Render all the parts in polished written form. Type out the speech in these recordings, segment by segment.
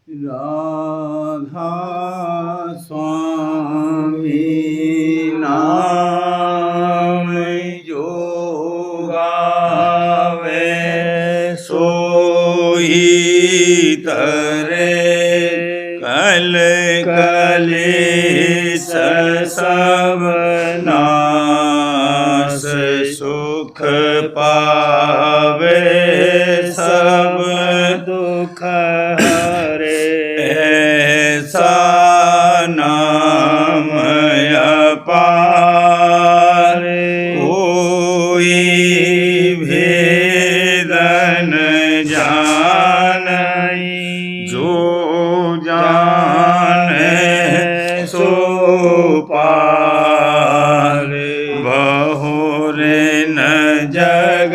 राधा स्वामी नाम जो गावे सोई तरे कल कलेश सब नाश सुख पावे सब दुख हरे ऐसा नाम अपार कोई भेद न जानई जो जाने सो पार बहुरे न जग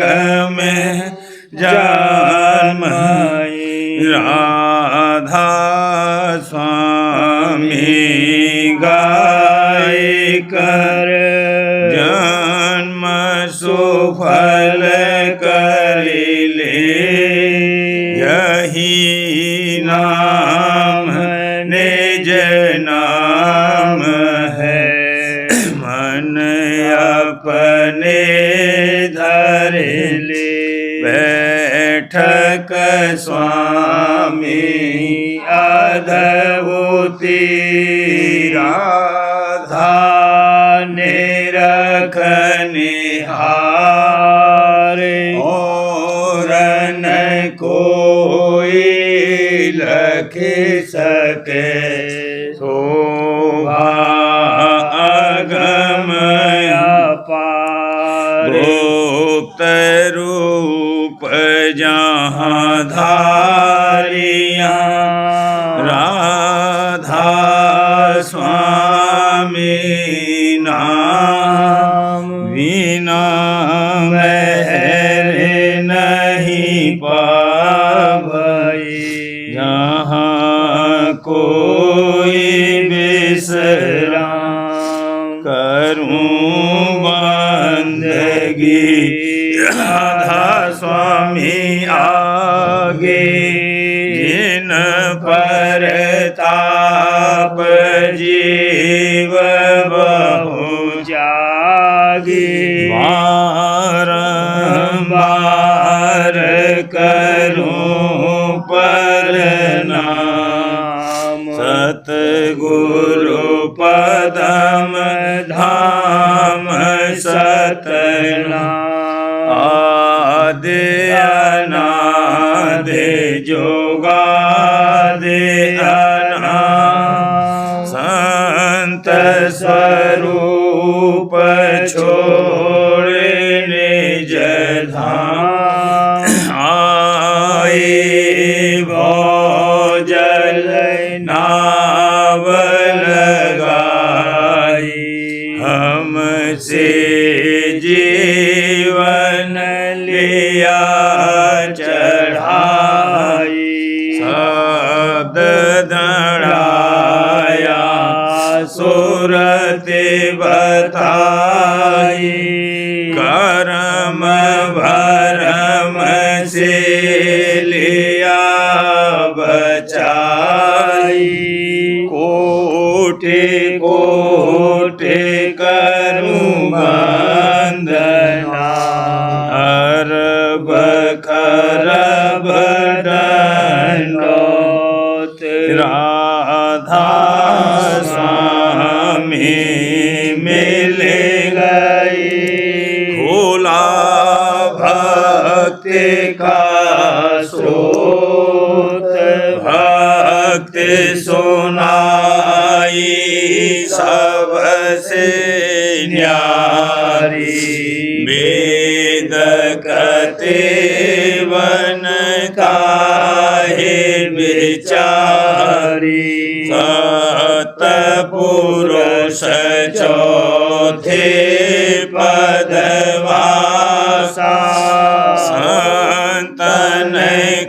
में जन्मई राधा स्वामी गाय कर जन्म सुफल कर ले यही नाम निज नाम है मन अपने धर ले बैठक स्वामी अद्भुति राधा निरख निहार और न कोई लख सके शोभा अगम अपार गुप्त रूप जहाँ धारियाँ राधा स्वामी नाम बिना महर नहीं पावई जहाँ कोई विश्राम करूं बंदगी राधा स्वामी आगे जिन पर ताप जीव बहु जागे बारंबार करूं प्रणाम सतगुरु पदम धाम सतनाम आदि अनादि जोगादि अनादि संत स्वरूप छोड़े निज धाम आए भोजल नाव लगाई हमसे जीवन लिया चढ़ाई शब्द दड़ाया सुरत बताई कर्म भरम से लिया बचाई कोटि कोटि करूं वंदना अरब खरब दंडोत राधा स्वामी मिल गई खोला भक्ति का स्रोत भक्ति सुनाई सबसे न्यारी वेद कते वन काहे विचारी सतपुरुष चौथे पदवासा संतन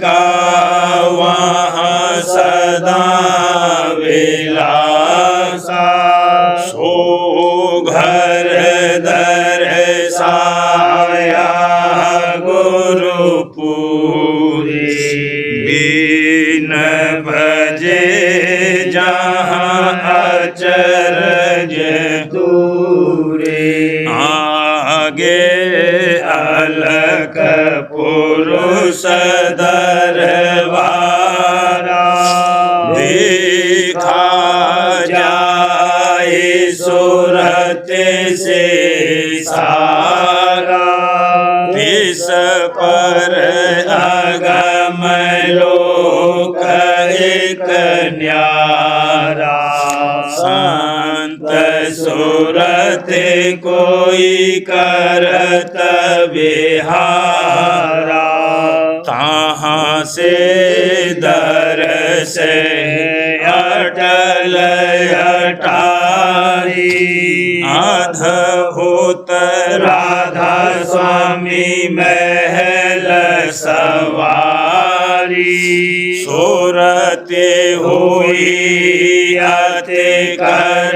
का वहाँ सदा विलासा सो घर दर्शाया गुरुपुरी बिन भजे जहाँ अचरज दूरे आगे अलख पुरुष दरबारा देखा जाए सूरत से सारा इस पर अगम लोक एक न्यारा संत सूरत कोई करत विहारा तहाँ से दर्श अटल अटारी अद्भुत राधा स्वामी महल सवारी सूरते हुई अति कर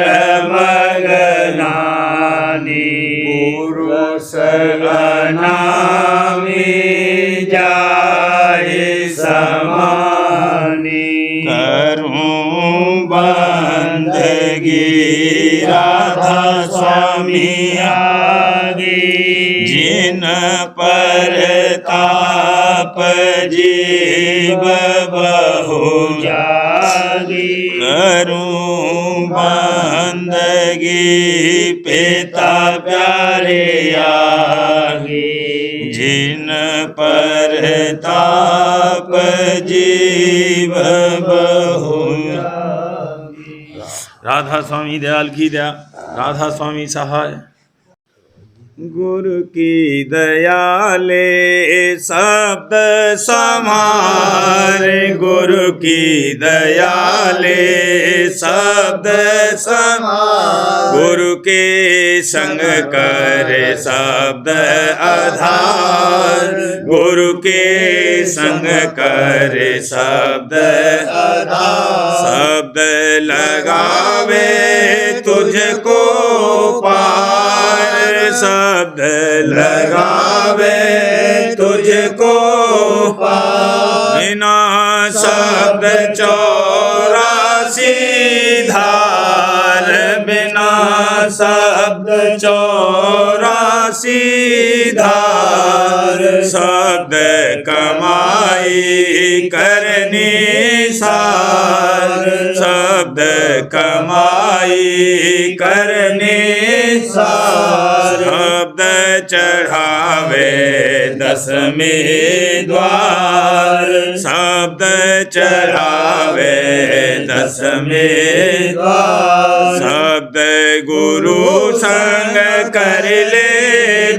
मगनानी पुरुष अनामी जाए समानी करूं बंदगी राधा स्वामी आगे जिन पर ताप जीव बहु जागी करूं बंदगी पिता प्यारे आगे जिन पर ताप जीव बहु। राधा स्वामी दयाल की दया, राधा स्वामी सहाय। गुरु की दयाले शब्द समारे गुरु की दयाले शब्द समारे गुरु के संग करे शब्द आधार गुरु के संग करे शब्द आधार शब्द लगावे तुझको पार शब्द लगावे तुझको पार बिना शब्द 84 धार बिना शब्द 84 धार शब्द कमाई करनी सार शब्द कमाई करने सार शब्द चढ़ावे 10वें द्वार शब्द चढ़ावे 10वें द्वार शब्द गुरु संग कर ले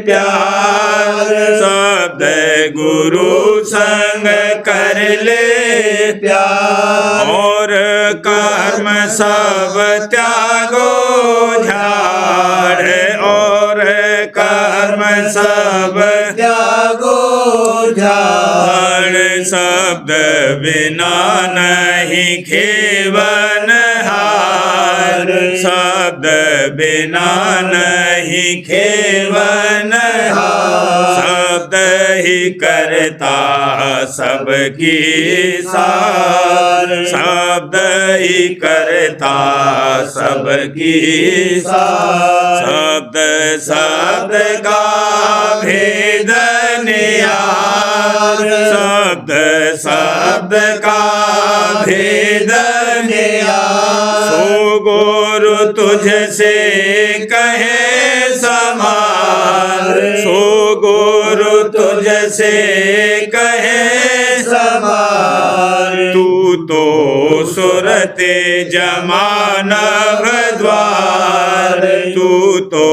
प्यार शब्द गुरु संग कर ले प्यार और कर्म सब त्यागो झाड़ और कर्म सब त्यागो झाड़ शब्द बिना नहीं खेवन हार शब्द बिना नहीं खेवन हार शब्द ही करता सबकी सार शब्द ही करता सबकी सार शब्द शब्द का भेद निहार शब्द शब्द का भेद निहार सो गुरु तुझसे कहे समार सो गुरु तुझसे कहे समार तू तो सुरते जमानव द्वार तू तो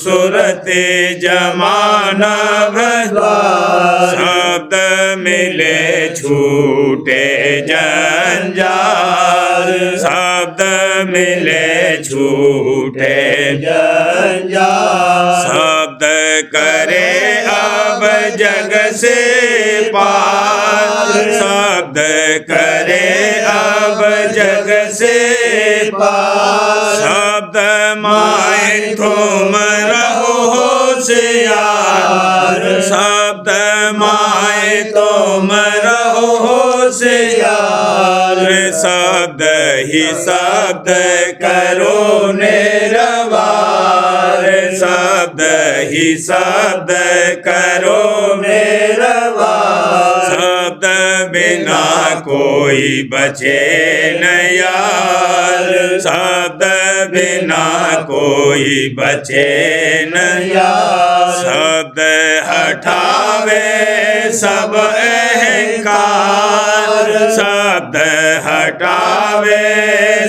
सुरते जमानव द्वार शब्द मिले छूटे जंजाल शब्द मिले छूटे जंजाल शब्द करे अब जग से पार शब्द करे अब जग से पार शब्द माए तुम रहो होशियार शब्द माए तुम रहो होशियार शब्द ही शब्द करो निरवार, शब्द ही शब्द करो निरवार, शब्द बिना कोई बचे न यार, शब्द बिना कोई बचे न यार, शब्द हटावे सब अहंकार, शब्द हटावे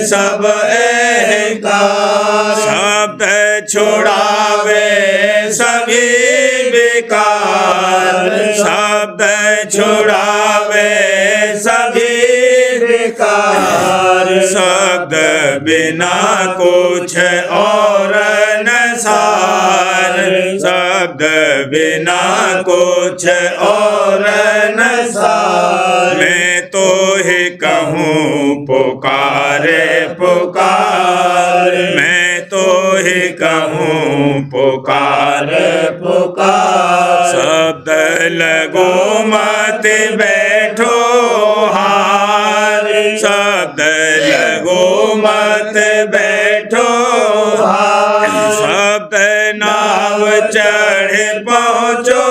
सब अहंकार, शब्द छुड़ावे सभी विकार, शब्द छुड़ावे सभी विकार, शब्द बिना कुछ और न सार, शब्द बिना कुछ और न सार, मैं तो ही कहूँ पुकारे पुकार, मैं तो ही कहूँ पुकार पुकार, शब्द लगो मत बैठो हार, शब्द लगो मत बैठो हार, शब्द नाव चढ़े पहुँचो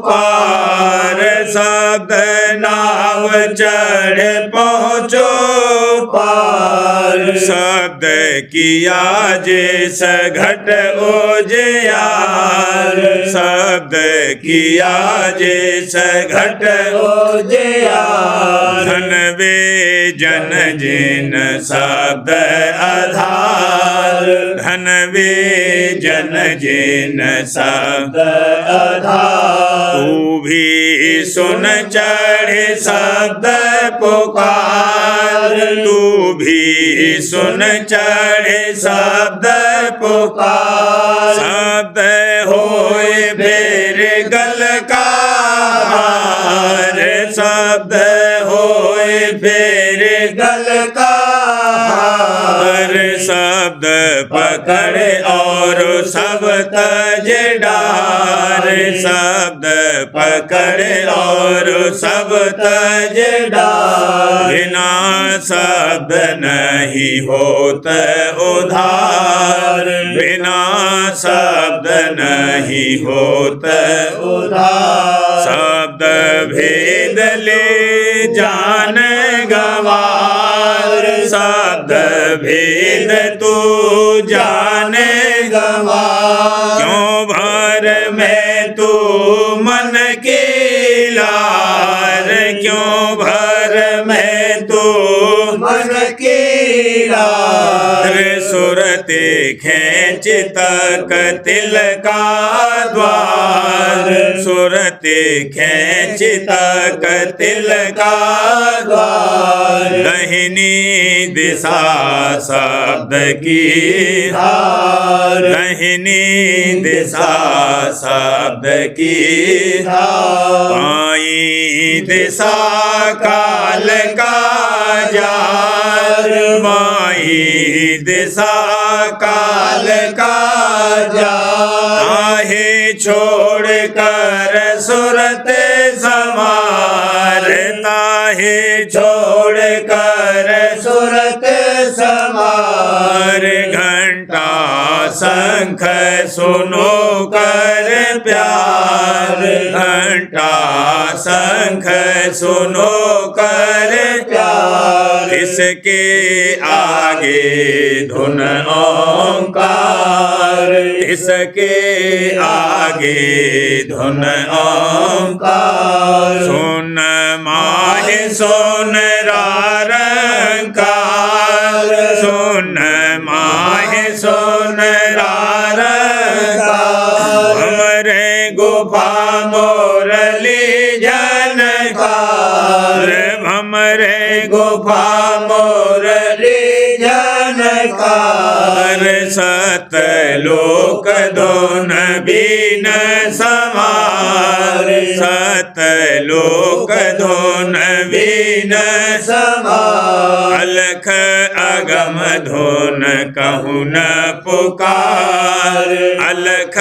पार, शब्द नाव चढ़े पहुँचो पार, शब्द किया जिस घट उजियार, शब्द किया जिस घट उजियार, धन वे जन जिन शब्द आधार, धन वे जन जिन शब्द आधार, तू भी सुन चढ़े शब्द पुकार, तू भी सुन चढ़े शब्द पुकार, शब्द होए फिर गल का हार, शब्द होए फिर गल का हार, शब्द पकड़े और सब तज डार, शब्द पकड़े और सब तज डार, बिना शब्द नहीं होत उधार, बिना शब्द नहीं होत उधार, शब्द भेद ले जान गवार, शब्द भेद तू जाने गवार, क्यों भर में तू मन की लार, क्यों भर में तू मन की लार, सुरते खेच तक तिल का द्वार, सुरते खेच तक तिल का द्वार, दाहिनी दिशा शब्द की धार, दाहिनी दिशा शब्द की धार, बाईं दिशा काल का जार, बाईं दिशा काल का जार, आहे छोड़ कर सुरत समार, ताहे छोड़ कर सुरत समार, घंटा शंख सुनो कर प्यार, घंटा शंख सुनो कर प्यार, इसके आगे धुन ओंकार, इसके आगे धुन ओंकार, सुन माहे सुन रारंकार, सुन माहे सुन रारंकार, हमरे गुफा मोरली जनकार, हमरे गुफा मोरली जनकार, सत लोक दोन बीन समार, सत लोक दोन बीन समार, अलख अगम धुन कहूँ न पुकार, अलख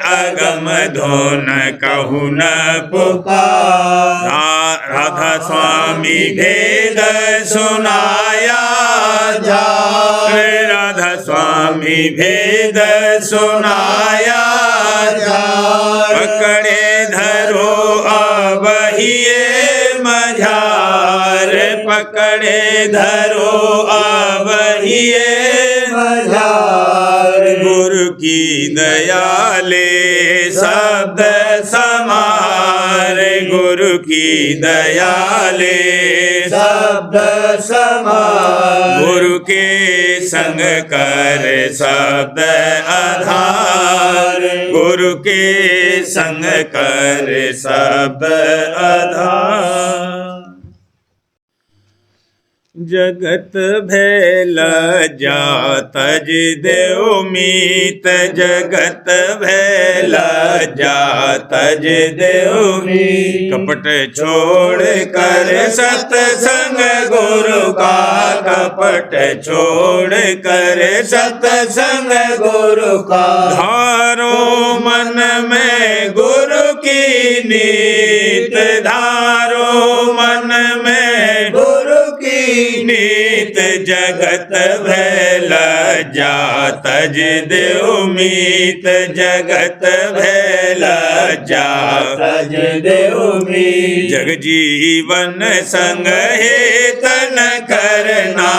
अगम धुन कहूँ न पुकार। राधा स्वामी भेद सुनाया जाए, राधा स्वामी भेद सुनाया जाए। पकड़े धरो अब ये मझार, पकड़े धरो अब ये मझार। गुरु की दयाले शब्द समार, गुरु की दयाले शब्द समार। गुरु के संग कर शब्द आधार, गुरु के संग कर शब्द आधार। जगत भेल जातज देव मीत, जगत भेल जातज देव मीत। कपट छोड़ कर सत्संग गुरु का, कपट छोड़ कर सत्संग गुरु का। धारो मन में गुरु की नीत, धारो मन में गुरु की नीत। जगत भेल जातज देव मीत, जगत भेल जातज देव मीत। जग जीवन संग हेतन करना,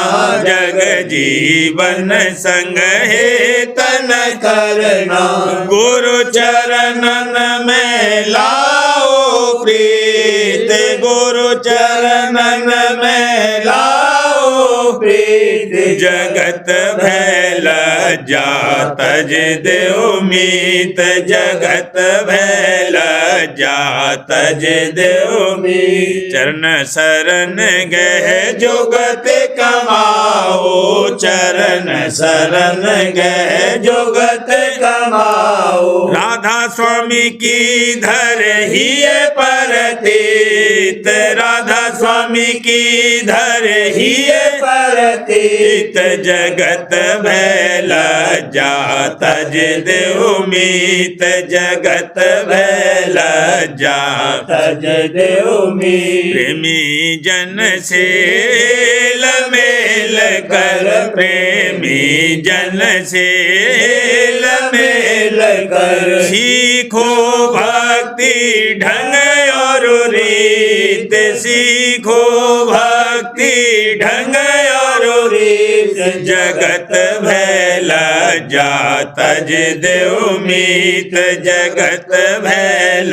जग जीवन संग हेतन करना। गुरु चरणन में लाओ प्रीत, गुरु चरणन में लाओ प्रीत। जगत भेल जातज देव मीत, जगत भेल जातज देव मीत। चरण शरण गह जुगत कमाओ, चरण शरण गह जुगत कमाओ। राधा स्वामी की धर ही परतीत, राधा स्वामी की धर ही परतीत। जगत भेल जातज देव मीत, जगत भेल जातज देव मीत। प्रेमी जन से मेल कर, प्रेमी जन से मेल कर। सीखो भक्ति ढंग और रीत, सीखो भक्ति ढंग और रीत। जगत भेल जातज देव मीत, जगत भेल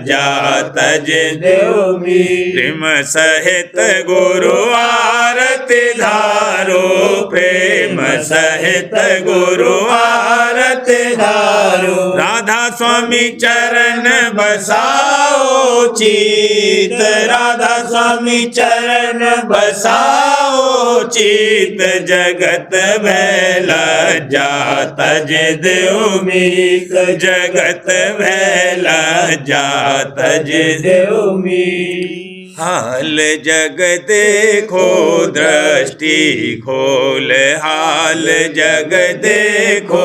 जातज देव मीत। प्रेम सहित गुरु आरती धारो, प्रेम सहित गुरु आरती धारो। राधा स्वामी चरण बसाओ चित, राधा स्वामी चरण बसाओ चित। जगत भेल जातज देव मीत, जगत भेल जातज देव मीत। हाल जग देखो दृष्टि खोल, हाल जग देखो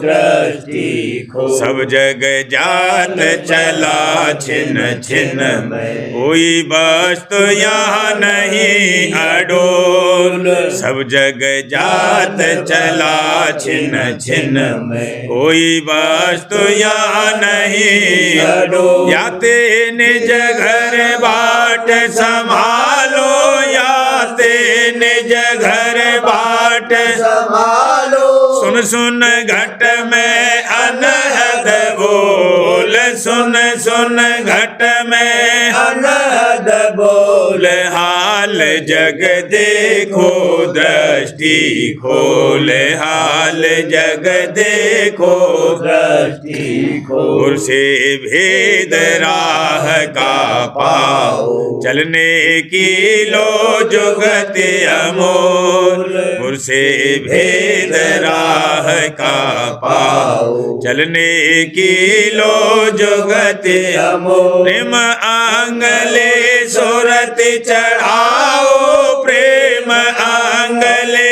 दृष्टि खोल। सब जग जात चला छिन छिन में, कोई वस्तु यहाँ नहीं अडोल। सब जग जात चला छिन छिन में, कोई वस्तु यहाँ नहीं अडोल। याते निज घर बाट संभालो, याते निज घर बाट संभालो। सुन सुन घट में अनहद बोल, सुन सुन घट में अनहद बोल। हाल जग देखो दृष्टि खोल, हाल जग देखो दृष्टि खोल। से भेद राह का पाओ, चलने की लो जुगत अमोल। गुर से भेद राह का पाओ, चलने की लो जुगत अमोल। प्रेम आंगले सुरत चढ़ाओ, प्रेम आंगले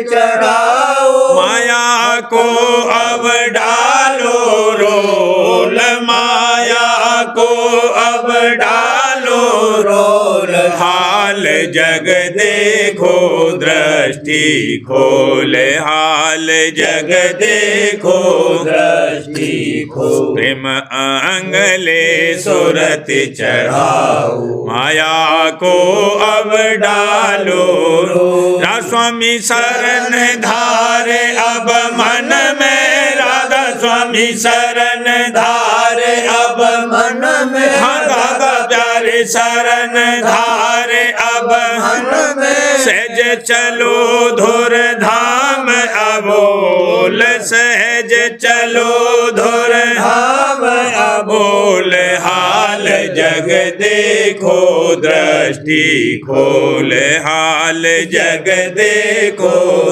चढ़ाओ। माया को अब डालो रोल, माया को अब डालो रोल। हाल जग देखो दृष्टि खोल, हाल जग देखो दृष्टि खोल। प्रेम अंगले सुरत चढ़ाओ, माया को अब डालो। राधा स्वामी शरण धारे अब मन में, राधा स्वामी शरण धारे अब मन में। हाँ दादा प्यारे शरण धारे अब मन में। सहज चलो धुर धाम अबोल, सहज चलो धुर धाम अबोल। हाल जग देखो दृष्टि खोल, हाल जग देखो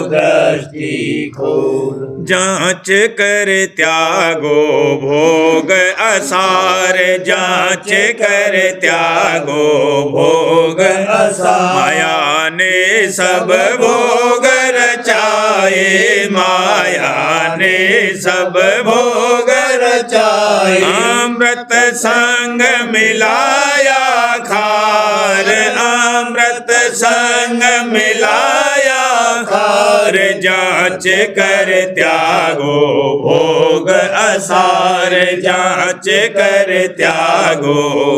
दृष्टि खोल। जांच कर त्यागो भोग असार, जांच कर त्यागो भोग असार। माया ने सब भोग रचाए, माया ने सब भोग रचाए। अमृत संग मिलाया खार, अमृत संग मिलाया खार। जांच कर त्यागो भोग असार, जांच कर त्यागो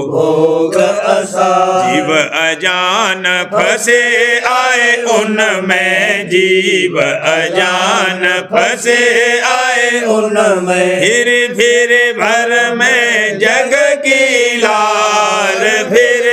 भोग असार। जीव अजान फंसे आए उनमें, जीव अजान फंसे आए उनमें। फिर भर में जग की लार, फिर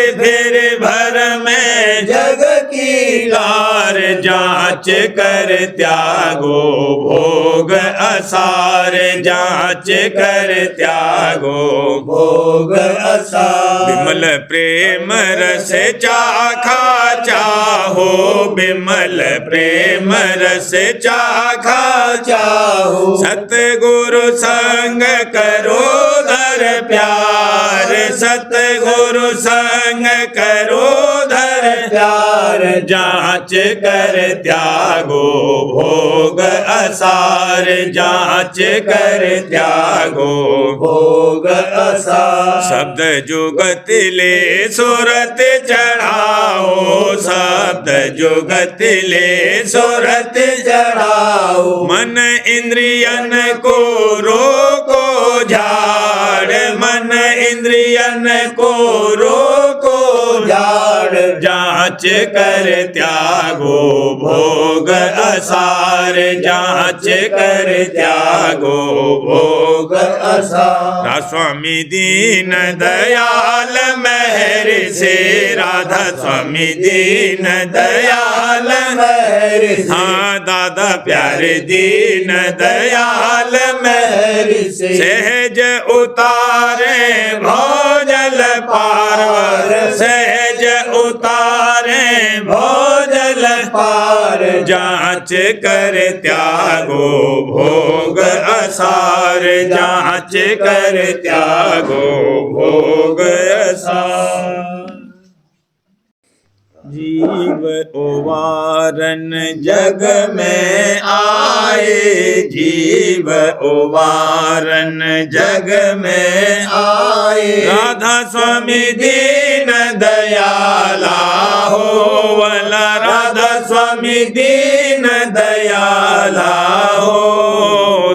भर में जग की लार। जांच कर त्यागो भोग असार, जांच कर त्यागो भोग असार। बिमल प्रेम रस चाखा चाहो, बिमल प्रेम रस चाखा चाहो। सतगुरु संग करो धर प्यार, सतगुरु संग करो धर प्यार। जांच कर त्यागो भोग असार, जांच कर त्यागो भोग असार। शब्द जुगत ले सुरत चढ़ाओ, शब्द जुगत ले सुरत चढ़ाओ। मन इंद्रियन को रोको झाड़, मन इंद्रियन को रोको झाड़। जांच कर त्यागो भोग असार, जांच कर त्यागो भोग असार। राधा स्वामी दीन दयाल मेहर से, राधा स्वामी दीन दयाल मेहर से। हाँ दादा प्यारे दीन दयाल मेहर से। सहज उतारे भोजल पार, सहज उतारे भोजल पार। जांच कर त्यागो भोग असार, जांच कर त्यागो भोग असार। जीव उबारन जग में आए, जीव उबारन जग में आए। राधा स्वामी दीन दयाला हो वाला, राधा स्वामी दीन दयाला हो।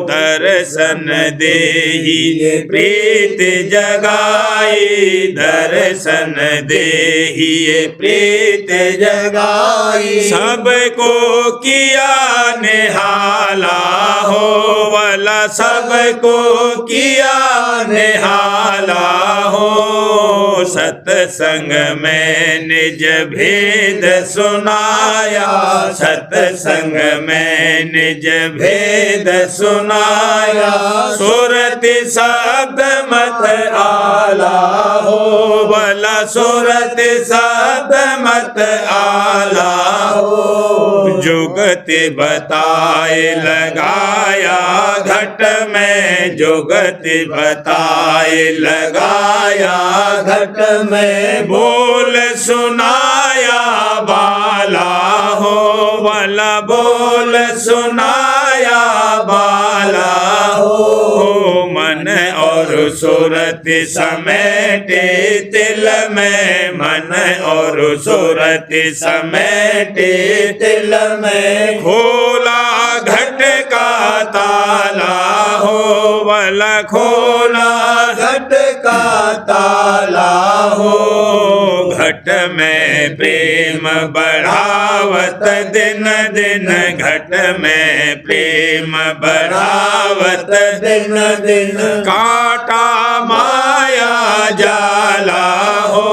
दर्शन देहि प्रीत जगाई, दर्शन देहि प्रीत जगाई। सबको किया निहाला हो वाला, सबको किया निहाला हो। सत्संग में निज भेद सुनाया, सत्संग में निज भेद सुनाया। सुरति शब्द मत आला हो वाला, सुरति शब्द मत आला हो। जुगति बताए लगाया घट में, जुगति बताए लगाया घट में। बोल सुनाया बाला हो वाला बोल सुनाया बाला हो मन और सूरत समेटे तिल में मन और सूरत समेटे तिल में खोला घट का ताला हो वाला खोला घट का ताला हो घट में प्रेम बढ़ावत दिन दिन घट में प्रेम बढ़ावत दिन दिन काटा माया जाला हो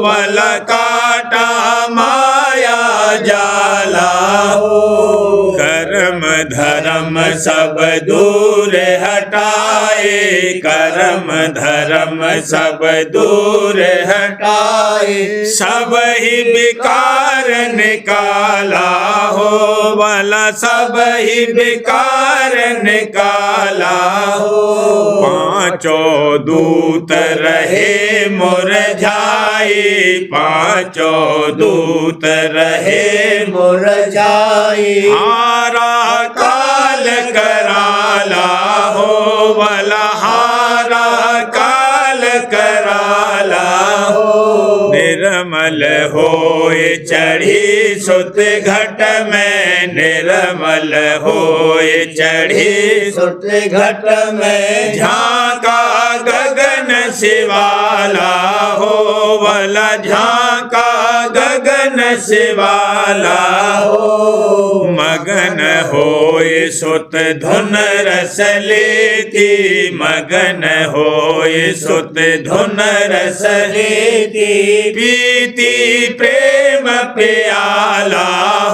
वाला काटा माया जाला हो कर्म धर्म सब दूर हटाए कर्म धर्म सब दूर हटाए सब ही विकार निकाला हो वाला सब ही विकार निकाला हो पांचों दूत रहे मुरझाए पांचों दूत रहे मुरझाई हारा काल कराला हो वाला हारा काल कराला हो निर्मल होए चढ़ी सुत घट में निर्मल होए चढ़ी सुत घट में झांका गगन शिवाला हो वाला झांका गगन शिवाला हो मगन होए सुत धुन रस लेती मगन होए सुत धुन रस लेती पीती प्रेम प्याला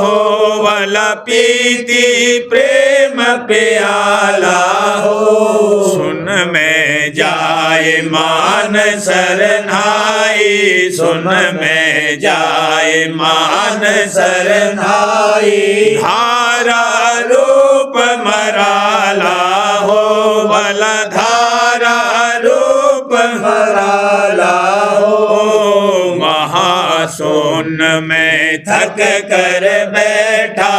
हो वाला पीती प्रेम प्याला हो सुन में जाए मान सरनाई सुन में जाए मान सरनाई धारा रूप मराला हो वाला धारा रूप मराला हो महासोन में थक कर बैठा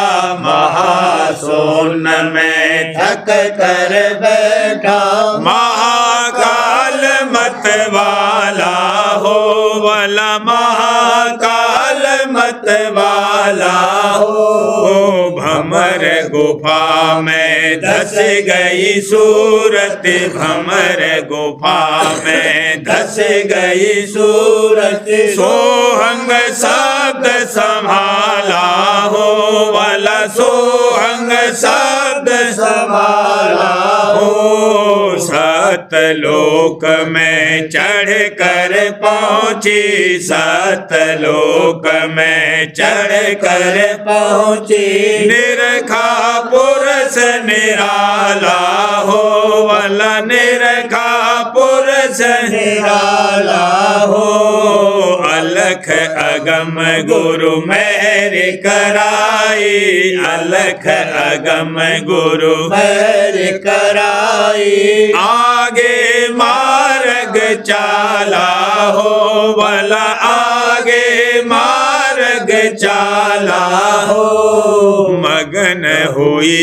महासोन में थक कर बैठा महाकाल मत वाला हो वाला महाकाल मत वाला हो भमर गुफा में धस गई सूरत भमर गुफा में धस गई सूरत सोहंग शब्द संभाला हो वाला सोहंग शब्द संभाला हो सतलोक में चढ़ कर पहुँची सतलोक में चढ़ कर पहुँची निरखा पुरुष निराला हो वाला निरखा पुरुष निराला हो अलख अगम गुरु मेहर कराई अलख अगम गुरु पैर कराई आगे मार्ग चाला हो वाला आगे मार्ग चाला हो मगन हुई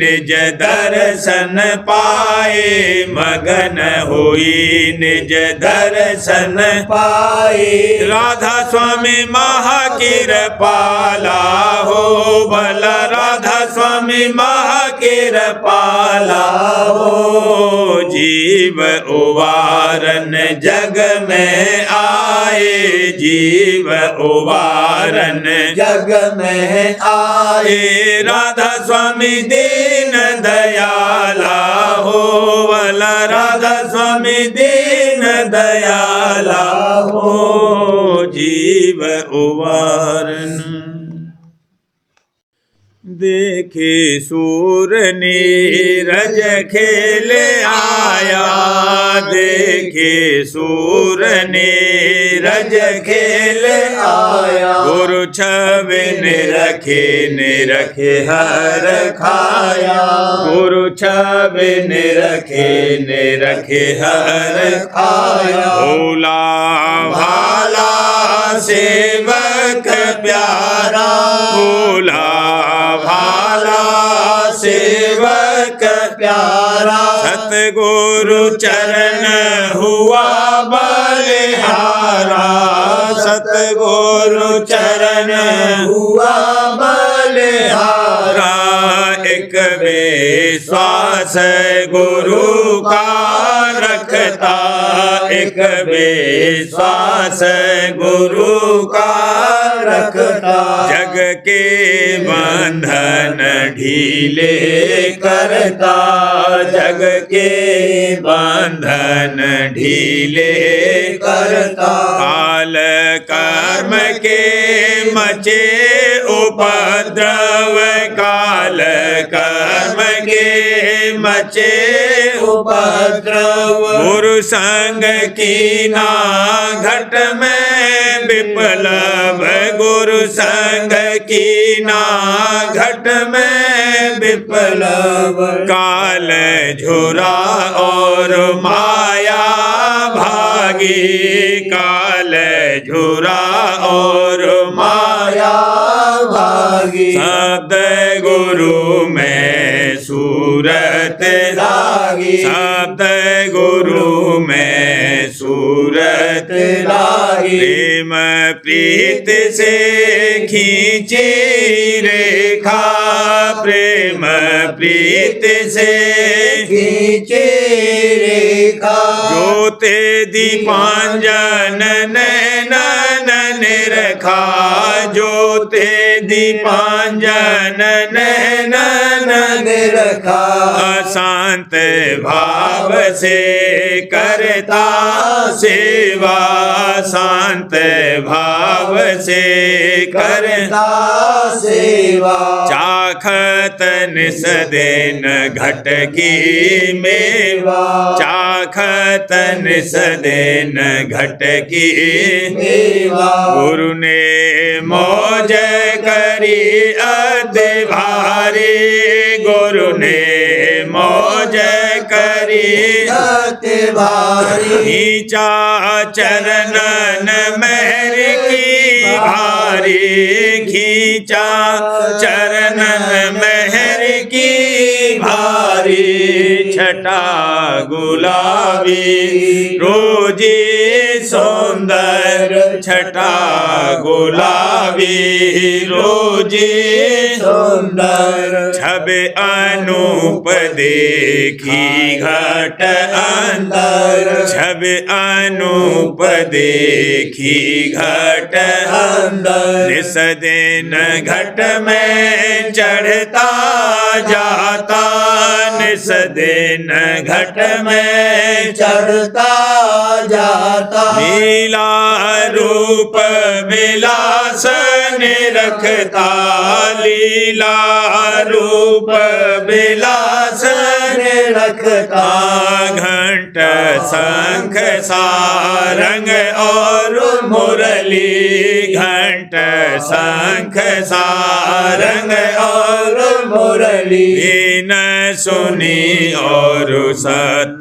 निज दर्शन पाए मगन हुई निज दर्शन पाई राधा स्वामी महाकिरपाला हो भला राधा स्वामी महाकिरपाला हो जीव उवारन जग में आए जीव उवारन जग में आए राधा स्वामी दीन दयाला हो वाला राधा स्वामी दीन दयाला हो जीव उवारन देखे सूर नीरज खेल आया देखे सूर नीरज खेल आया गुरु छवि निरखे हर खाया गुरु छवि निरखे हर खाया भोला भाला सेवक प्यारा भोला प्यारा सतगुरु चरण हुआ बलिहारा सतगुरु चरण हुआ बलिहारा एक विश्वास गुरु का रखता एक विश्वास गुरु का रखता जग के बंधन ढीले करता जग के बंधन ढीले करता काल कर्म के मचे उपद्रव काल कर्म के मचे उपद्रव गुरु संग की ना घट में विप्लव गुरु संग की ना घट में विप्लव काल झुरा और माया भागी काल झुरा और माया भागी शब्द गुरु में सूरत लागी शब्द गुरु में सूरत लागी प्रेम प्रीत से खींची रेखा प्रेम प्रीत से खींचे रेखा ज्योति दीपांजन नैनन निरखा ज्योति दीपांजन नैनन निरखा अशांत भाव से करता सेवा शांत भाव से करता सेवा चाखत निसदेन घट की मेवा चाखत निसदेन घट की मेवा गुरु ने मौज करी अति भारी गुरु ने मौज करी अति भारी नीचा चरणन महर की भारी खींचा चरणन महर की भारी छटा गुलाबी रोजी सौंदर छटा गुलाबी रोजी सुंदर छब अनूप देखी घट अंदर छब अनूप देखी घट अंदर निस दिन घट में चढ़ता जाता निस दिन घट में चढ़ता जाता लीला रूप विलास निरखता लीला रूप विलास रखता घंट शंख सारंग और मुरली घंट शंख सारंग और मुरली बिन सुनी और सत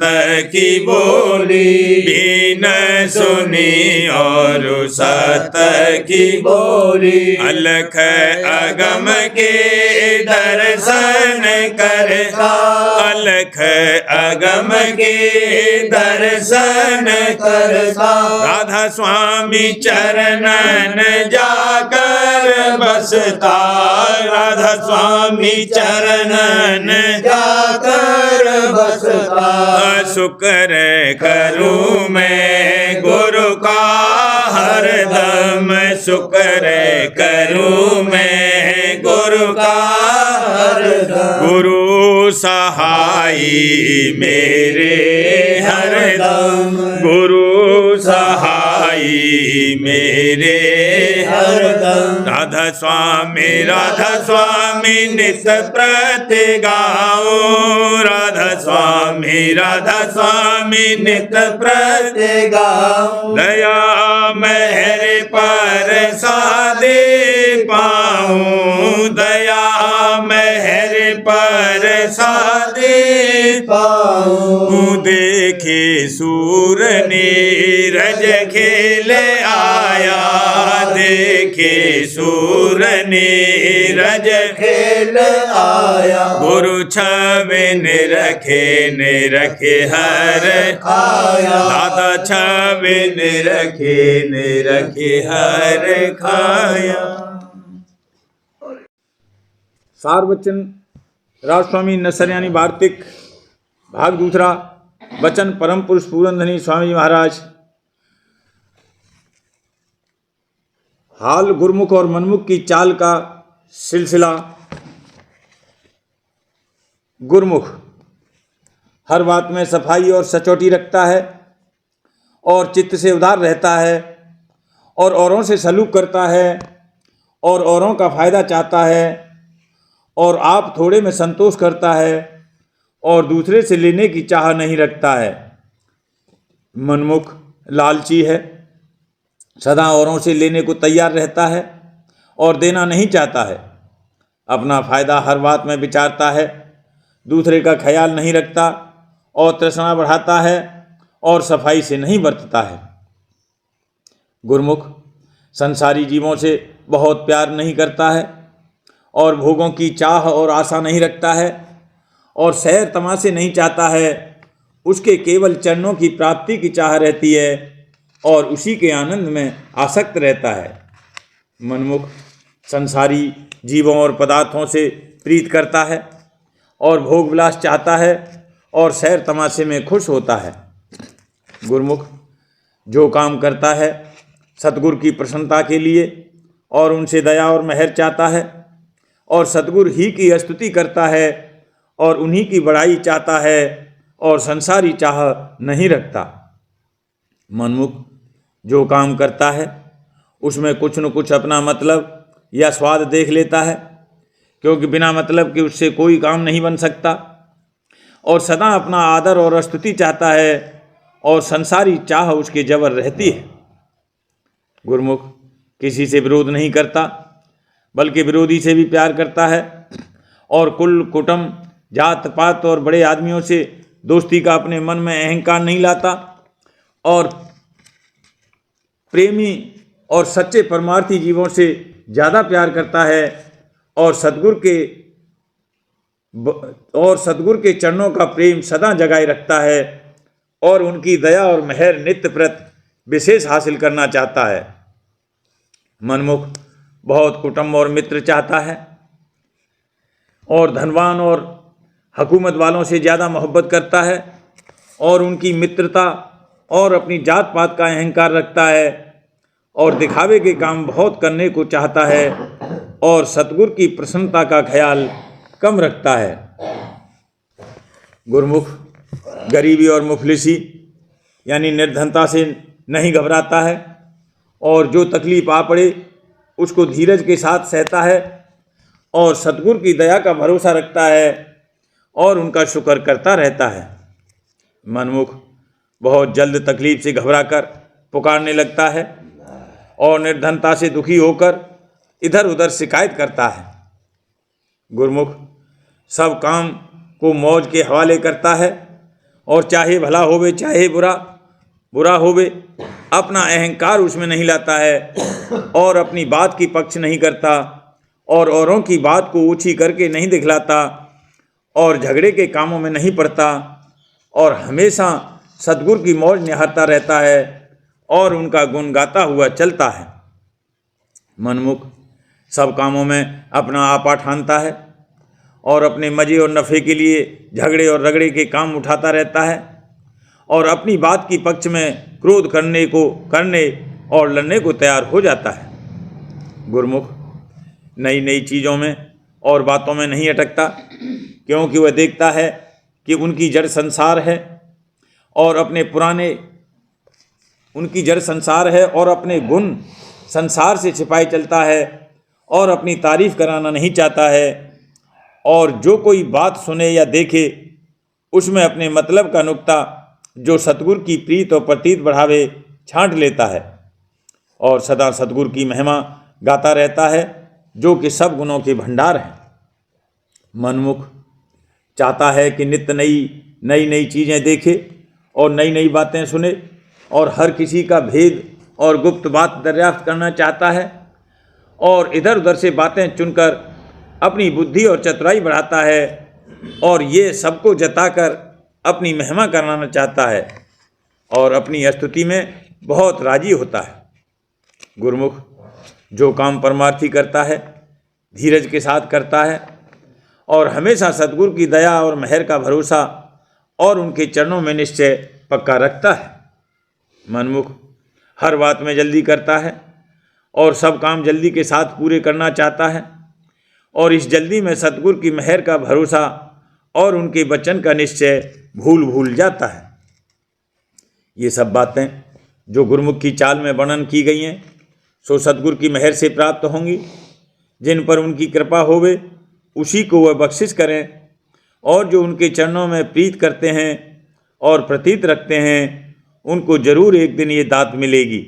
की बोली बिन सुनी और सत की बोली अलख अगम के दर्शन करता अलख अगम के दर्शन करता राधा स्वामी चरणन जाकर बसता राधा स्वामी चरणन जाकर बसता शुक्र करूं मैं गुरु का हरदम शुक्र करूं मैं गुरु का हरदम गुरु सहाई मेरे हरदम गुरु सहाई मेरे हरदम राधा स्वामी नित प्रति गाओ राधा स्वामी नित प्रति गाऊं दया मेहर पर सादे पाऊं दया मेहर पर सादे पाऊं देखे सूर नीरज खेल आया देखे सूर नीरज खेल आया गुरु छवि निरखे हर आया दादा छवि निरखे हर खाया। सार वचन राजस्वामी नसरियानी वार्तिक भाग दूसरा। वचन परम पुरुष पूरनधनी स्वामी जी महाराज। हाल गुरुमुख और मनमुख की चाल का सिलसिला। गुरुमुख हर बात में सफाई और सचोटी रखता है और चित्त से उदार रहता है और औरों से सलूक करता है और औरों का फायदा चाहता है और आप थोड़े में संतोष करता है और दूसरे से लेने की चाह नहीं रखता है। मनमुख लालची है, सदा औरों से लेने को तैयार रहता है और देना नहीं चाहता है। अपना फायदा हर बात में विचारता है, दूसरे का ख्याल नहीं रखता और तृष्णा बढ़ाता है और सफाई से नहीं बरतता है। गुरुमुख संसारी जीवों से बहुत प्यार नहीं करता है और भोगों की चाह और आशा नहीं रखता है और सैर तमाशे नहीं चाहता है। उसके केवल चरणों की प्राप्ति की चाह रहती है और उसी के आनंद में आसक्त रहता है। मनमुख संसारी जीवों और पदार्थों से प्रीत करता है और भोग विलास चाहता है और सैर तमाशे में खुश होता है। गुरुमुख जो काम करता है सतगुरु की प्रसन्नता के लिए और उनसे दया और मेहर चाहता है और सतगुरु ही की स्तुति करता है और उन्हीं की बड़ाई चाहता है और संसारी चाह नहीं रखता। मनमुख जो काम करता है उसमें कुछ न कुछ अपना मतलब या स्वाद देख लेता है, क्योंकि बिना मतलब के उससे कोई काम नहीं बन सकता और सदा अपना आदर और स्तुति चाहता है और संसारी चाह उसके जबर रहती है। गुरुमुख किसी से विरोध नहीं करता बल्कि विरोधी से भी प्यार करता है और कुल कुटुंब जात पात और बड़े आदमियों से दोस्ती का अपने मन में अहंकार नहीं लाता और प्रेमी और सच्चे परमार्थी जीवों से ज़्यादा प्यार करता है और सद्गुरु के चरणों का प्रेम सदा जगाए रखता है और उनकी दया और मेहर नित्य प्रत विशेष हासिल करना चाहता है। मनमुख बहुत कुटुंब और मित्र चाहता है और धनवान और हुकूमत वालों से ज़्यादा मोहब्बत करता है और उनकी मित्रता और अपनी जात पात का अहंकार रखता है और दिखावे के काम बहुत करने को चाहता है और सतगुरु की प्रसन्नता का ख्याल कम रखता है। गुरुमुख गरीबी और मुफलिसी यानी निर्धनता से नहीं घबराता है और जो तकलीफ आ पड़े उसको धीरज के साथ सहता है और सतगुरु की दया का भरोसा रखता है और उनका शुक्र करता रहता है। मनमुख बहुत जल्द तकलीफ से घबराकर पुकारने लगता है और निर्धनता से दुखी होकर इधर उधर शिकायत करता है। गुरुमुख सब काम को मौज के हवाले करता है और चाहे भला होवे चाहे बुरा होवे अपना अहंकार उसमें नहीं लाता है और अपनी बात की पक्ष नहीं करता और औरों की बात को ऊंची करके नहीं दिखलाता और झगड़े के कामों में नहीं पड़ता और हमेशा सतगुरु की मौज निहारता रहता है और उनका गुण गाता हुआ चलता है। मनमुख सब कामों में अपना आपा ठानता है और अपने मजे और नफ़े के लिए झगड़े और रगड़े के काम उठाता रहता है और अपनी बात की पक्ष में क्रोध करने और लड़ने को तैयार हो जाता है। गुरुमुख नई नई चीज़ों में और बातों में नहीं अटकता, क्योंकि वह देखता है कि उनकी जड़ संसार है और अपने गुण संसार से छिपाए चलता है और अपनी तारीफ कराना नहीं चाहता है और जो कोई बात सुने या देखे उसमें अपने मतलब का नुक्ता जो सतगुरु की प्रीत और प्रतीत बढ़ावे छांट लेता है और सदा सतगुरु की महिमा गाता रहता है जो कि सब गुणों के भंडार हैं। मनमुख चाहता है कि नित्य नई चीज़ें देखे और नई नई बातें सुने और हर किसी का भेद और गुप्त बात दरियाफ्त करना चाहता है और इधर उधर से बातें चुनकर अपनी बुद्धि और चतुराई बढ़ाता है और ये सबको जताकर अपनी महिमा कराना चाहता है और अपनी स्तुति में बहुत राजी होता है। गुरुमुख जो काम परमार्थी करता है, धीरज के साथ करता है और हमेशा सद्गुरु की दया और मेहर का भरोसा और उनके चरणों में निश्चय पक्का रखता है। मनमुख हर बात में जल्दी करता है और सब काम जल्दी के साथ पूरे करना चाहता है और इस जल्दी में सद्गुरु की मेहर का भरोसा और उनके वचन का निश्चय भूल जाता है। ये सब बातें जो गुरुमुख की चाल में वर्णन की गई हैं सो सद्गुरु की मेहर से प्राप्त होंगी। जिन पर उनकी कृपा होवे उसी को वह बख्शिश करें और जो उनके चरणों में प्रीत करते हैं और प्रतीत रखते हैं उनको जरूर एक दिन ये दात मिलेगी।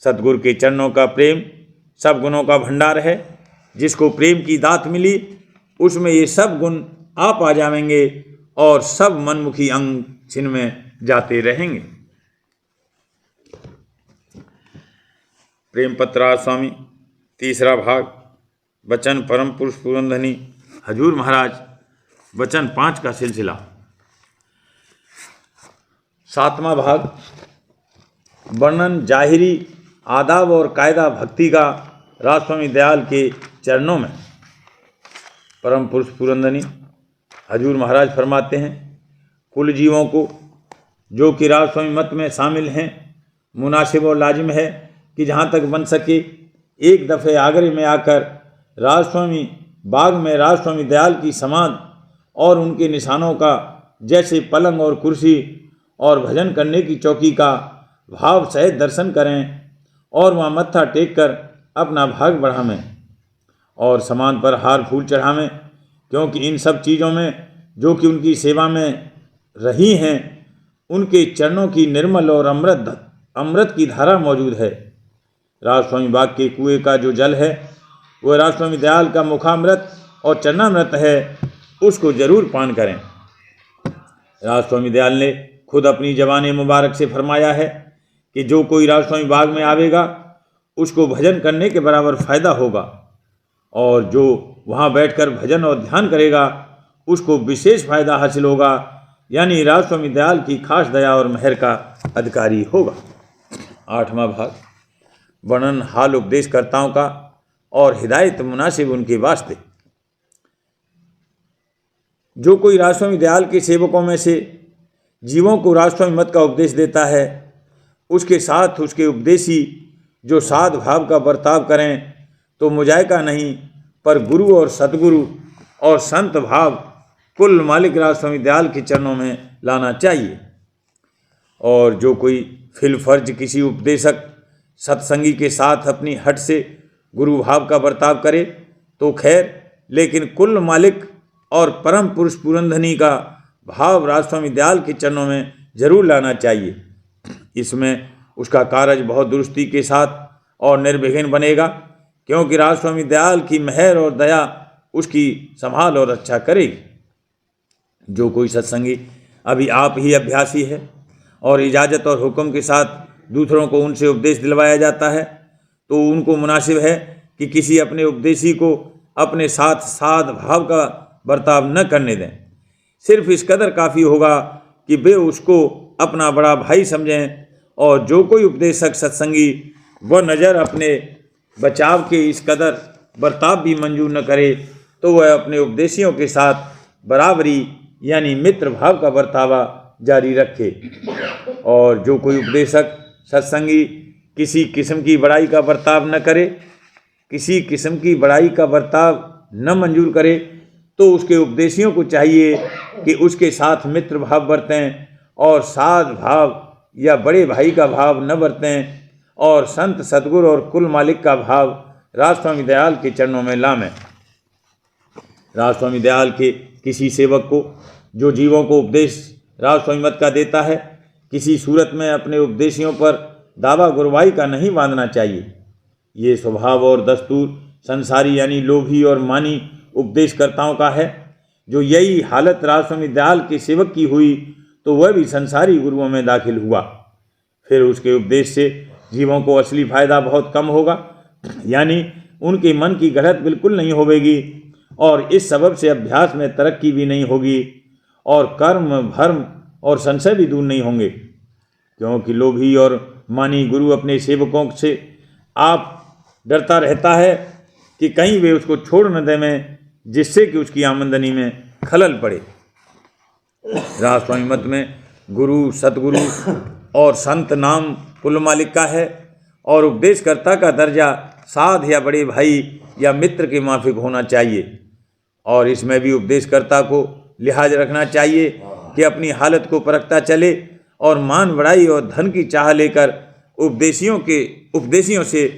सद्गुरु के चरणों का प्रेम सब गुणों का भंडार है। जिसको प्रेम की दात मिली उसमें ये सब गुण आप आ जाएंगे और सब मनमुखी अंग छिनमें जाते रहेंगे। प्रेम पत्रा स्वामी तीसरा भाग वचन परम पुरुष पुरंधनी हजूर महाराज वचन 5 का सिलसिला। सातवां भाग वर्णन जाहिरी आदाब और कायदा भक्ति का राजस्वामी दयाल के चरणों में। परम पुरुष पुरंधनी हजूर महाराज फरमाते हैं, कुल जीवों को जो कि राजस्वामी मत में शामिल हैं मुनासिब और लाजिम है कि जहाँ तक बन सके एक दफ़े आगरे में आकर राजस्वामी बाग में राजस्वामी दयाल की समाध और उनके निशानों का जैसे पलंग और कुर्सी और भजन करने की चौकी का भाव सहित दर्शन करें और वहाँ मत्था टेक कर अपना भाग बढ़ावें और समान पर हार फूल चढ़ावें, क्योंकि इन सब चीज़ों में जो कि उनकी सेवा में रही हैं उनके चरणों की निर्मल और अमृत की धारा मौजूद है। राजस्वामी बाग के कुएं का जो जल है वह राजस्वामी दयाल का मुखामृत और चरणामृत है, उसको जरूर पान करें। राजस्वामी दयाल ने खुद अपनी जबान मुबारक से फरमाया है कि जो कोई राजस्वामी बाग में आवेगा उसको भजन करने के बराबर फ़ायदा होगा और जो वहाँ बैठकर भजन और ध्यान करेगा उसको विशेष फ़ायदा हासिल होगा, यानी राजस्वामी दयाल की खास दया और मेहर का अधिकारी होगा। 8वां भाग वर्णन हाल उपदेशकर्ताओं का और हिदायत मुनासिब उनके वास्ते। जो कोई राजस्वामी दयाल के सेवकों में से जीवों को राजस्वामी मत का उपदेश देता है उसके साथ उसके उपदेशी जो साध भाव का बर्ताव करें तो मुजायका नहीं पर गुरु और सतगुरु और संत भाव कुल मालिक राजस्वामी दयाल के चरणों में लाना चाहिए। और जो कोई फिल फर्ज किसी उपदेशक सत्संगी के साथ अपनी हट से गुरु भाव का बर्ताव करे तो खैर, लेकिन कुल मालिक और परम पुरुष पुरंधनी का भाव राजस्वामी दयाल के चरणों में जरूर लाना चाहिए। इसमें उसका कार्य बहुत दुरुस्ती के साथ और निर्विघ्न बनेगा, क्योंकि राजस्वामी दयाल की मेहर और दया उसकी संभाल और अच्छा करेगी। जो कोई सत्संगी अभी आप ही अभ्यासी है और इजाज़त और हुक्म के साथ दूसरों को उनसे उपदेश दिलवाया जाता है तो उनको मुनासिब है कि किसी अपने उपदेशी को अपने साथ साध भाव का बर्ताव न करने दें। सिर्फ इस कदर काफ़ी होगा कि वे उसको अपना बड़ा भाई समझें और जो कोई उपदेशक सत्संगी वह नज़र अपने बचाव के इस कदर बर्ताव भी मंजूर न करे तो वह अपने उपदेशियों के साथ बराबरी यानी मित्र भाव का बर्तावा जारी रखे। और जो कोई उपदेशक सत्संगी किसी किस्म की बड़ाई का बर्ताव न करे, किसी किस्म की बड़ाई का बर्ताव न मंजूर करे तो उसके उपदेशियों को चाहिए कि उसके साथ मित्र भाव बरतें और साध भाव या बड़े भाई का भाव न बरतें और संत सतगुरु और कुल मालिक का भाव राजस्वामी दयाल के चरणों में लावें। राजस्वामी दयाल के किसी सेवक को जो जीवों को उपदेश राजस्वामी मत का देता है किसी सूरत में अपने उपदेशियों पर दावा गुरवाई का नहीं बांधना चाहिए। ये स्वभाव और दस्तूर संसारी यानी लोभी और मानी उपदेशकर्ताओं का है। जो यही हालत राजस्वामी दयाल के सेवक की हुई तो वह भी संसारी गुरुओं में दाखिल हुआ। फिर उसके उपदेश से जीवों को असली फ़ायदा बहुत कम होगा, यानी उनके मन की गढ़त बिल्कुल नहीं होवेगी और इस सबब से अभ्यास में तरक्की भी नहीं होगी और कर्म भर्म और संशय भी दूर नहीं होंगे, क्योंकि लोभी और मानी गुरु अपने सेवकों से आप डरता रहता है कि कहीं वे उसको छोड़ न दें, जिससे कि उसकी आमदनी में खलल पड़े। रामस्वामी मत में गुरु, सतगुरु और संत नाम कुल मालिक का है और उपदेशकर्ता का दर्जा साध या बड़े भाई या मित्र के माफिक होना चाहिए। और इसमें भी उपदेशकर्ता को लिहाज रखना चाहिए कि अपनी हालत को परखता चले और मान बढ़ाई और धन की चाह लेकर उपदेशियों से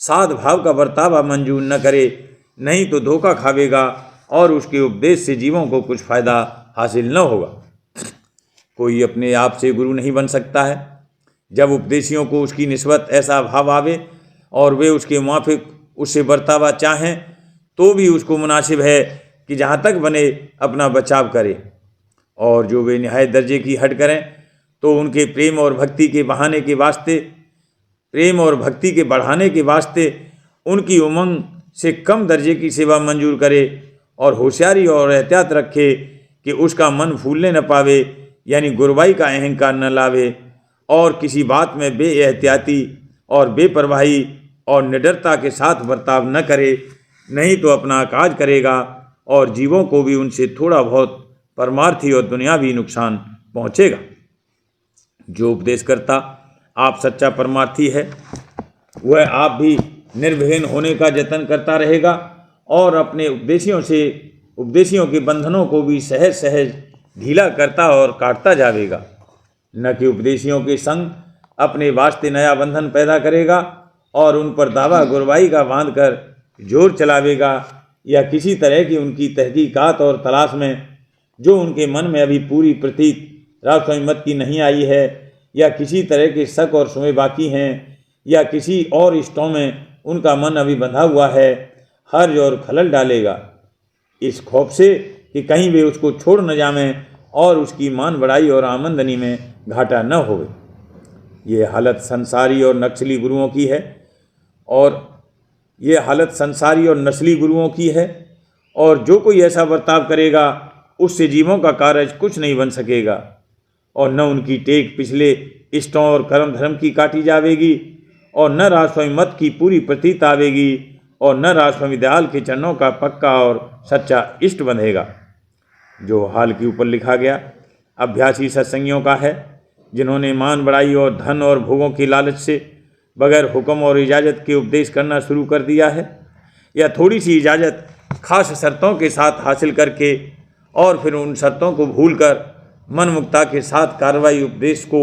साध भाव का बर्तावा मंजूर न करे, नहीं तो धोखा खावेगा और उसके उपदेश से जीवों को कुछ फायदा हासिल न होगा। कोई अपने आप से गुरु नहीं बन सकता है। जब उपदेशियों को उसकी निस्बत ऐसा भाव आवे और वे उसके माफिक उससे बर्तावा चाहें, तो भी उसको मुनासिब है कि जहाँ तक बने अपना बचाव करे, और जो वे निहायत दर्जे की हट करें तो उनके प्रेम और भक्ति के बढ़ाने के वास्ते उनकी उमंग से कम दर्जे की सेवा मंजूर करे और होशियारी और एहतियात रखे कि उसका मन फूलने न पावे, यानी गुरबाई का अहंकार न लावे और किसी बात में बेएहतियाती और बेपरवाही और निडरता के साथ बर्ताव न करे, नहीं तो अपना काज करेगा और जीवों को भी उनसे थोड़ा बहुत परमार्थी और दुनियावी नुकसान पहुँचेगा। जो उपदेश करता आप सच्चा परमार्थी है, वह आप भी निर्विघ्न होने का यत्न करता रहेगा और अपने उपदेशियों के बंधनों को भी सहज सहज ढीला करता और काटता जाएगा, न कि उपदेशियों के संग अपने वास्ते नया बंधन पैदा करेगा और उन पर दावा गुरबाई का बांध कर जोर चलावेगा, या किसी तरह की उनकी तहकीकात और तलाश में जो उनके मन में अभी पूरी प्रतीत रामस्वामी मत की नहीं आई है, या किसी तरह के शक और शुबे बाकी हैं, या किसी और इष्टों में उनका मन अभी बंधा हुआ है, हर्ज और खलल डालेगा, इस खौफ से कि कहीं वे उसको छोड़ न जाएं और उसकी मान बढ़ाई और आमदनी में घाटा न होवे। ये हालत संसारी और नस्ली गुरुओं की है, और जो कोई ऐसा बर्ताव करेगा उससे जीवों का कार्य कुछ नहीं बन सकेगा और न उनकी टेक पिछले इष्टों और कर्म धर्म की काटी जावेगी और न रामस्वामी मत की पूरी प्रतीत आवेगी और न रामस्वामी दयाल के चरणों का पक्का और सच्चा इष्ट बंधेगा। जो हाल के ऊपर लिखा गया अभ्यासी सत्संगियों का है, जिन्होंने मान बढ़ाई और धन और भोगों की लालच से बगैर हुक्म और इजाज़त के उपदेश करना शुरू कर दिया है, या थोड़ी सी इजाज़त खास शर्तों के साथ हासिल करके और फिर उन शर्तों को भूलकर मन मुक्ता के साथ कार्रवाई उपदेश को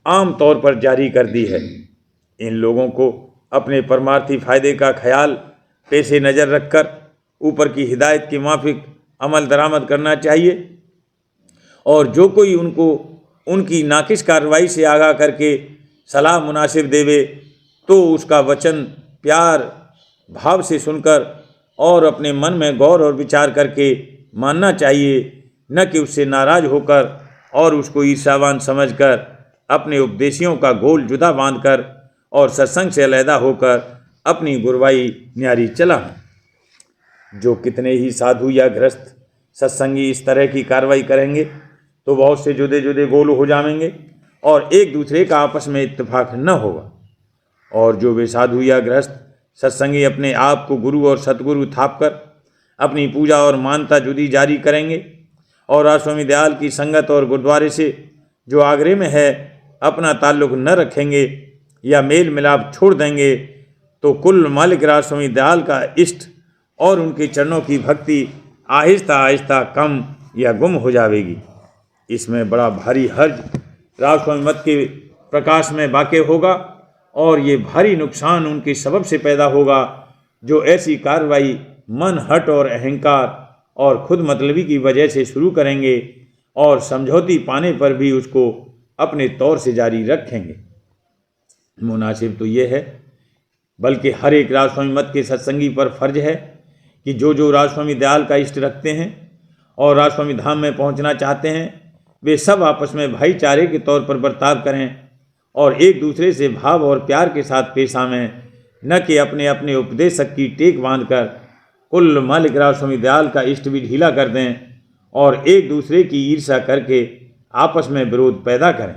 आम तौर पर जारी कर दी है। इन लोगों को अपने परमार्थी फायदे का ख्याल पेशे नज़र रखकर ऊपर की हिदायत के माफिक अमल दरामद करना चाहिए, और जो कोई उनको उनकी नाकिस कार्रवाई से आगाह करके सलाह मुनासिब देवे तो उसका वचन प्यार भाव से सुनकर और अपने मन में गौर और विचार करके मानना चाहिए, न कि उससे नाराज होकर और उसको ईर्ष्यावान समझकर अपने उपदेशियों का गोल जुदा बांधकर और सत्संग से अलहदा होकर अपनी गुरबाई न्यारी चला। जो कितने ही साधु या गृहस्थ सत्संगी इस तरह की कार्रवाई करेंगे तो बहुत से जुदे जुदे गोल हो जाएंगे और एक दूसरे का आपस में इत्तेफाक न होगा। और जो वे साधु या गृहस्थ सत्संगी अपने आप को गुरु और सतगुरु थाप कर अपनी पूजा और मानता जुदी जारी करेंगे और रामस्वामी दयाल की संगत और गुरुद्वारे से जो आगरे में है अपना ताल्लुक़ न रखेंगे या मेल मिलाप छोड़ देंगे, तो कुल मालिक रामस्वामी दयाल का इष्ट और उनके चरणों की भक्ति आहिस्ता आहिस्ता कम या गुम हो जाएगी। इसमें बड़ा भारी हर्ज रामस्वामी मत के प्रकाश में वाक़ होगा और ये भारी नुकसान उनके सबब से पैदा होगा जो ऐसी कार्रवाई मन हट और अहंकार और खुद मतलबी की वजह से शुरू करेंगे और समझौती पाने पर भी उसको अपने तौर से जारी रखेंगे। मुनासिब तो ये है, बल्कि हर एक रामस्वामी मत के सत्संगी पर फर्ज है कि जो रामस्वामी दयाल का इष्ट रखते हैं और रामस्वामी धाम में पहुंचना चाहते हैं, वे सब आपस में भाईचारे के तौर पर बर्ताव करें और एक दूसरे से भाव और प्यार के साथ पेश आवें, न कि अपने अपने उपदेशक की टेक बांधकर कुल मालिक राव स्वामी दयाल का इष्ट भी ढीला कर दें और एक दूसरे की ईर्ष्या करके आपस में विरोध पैदा करें।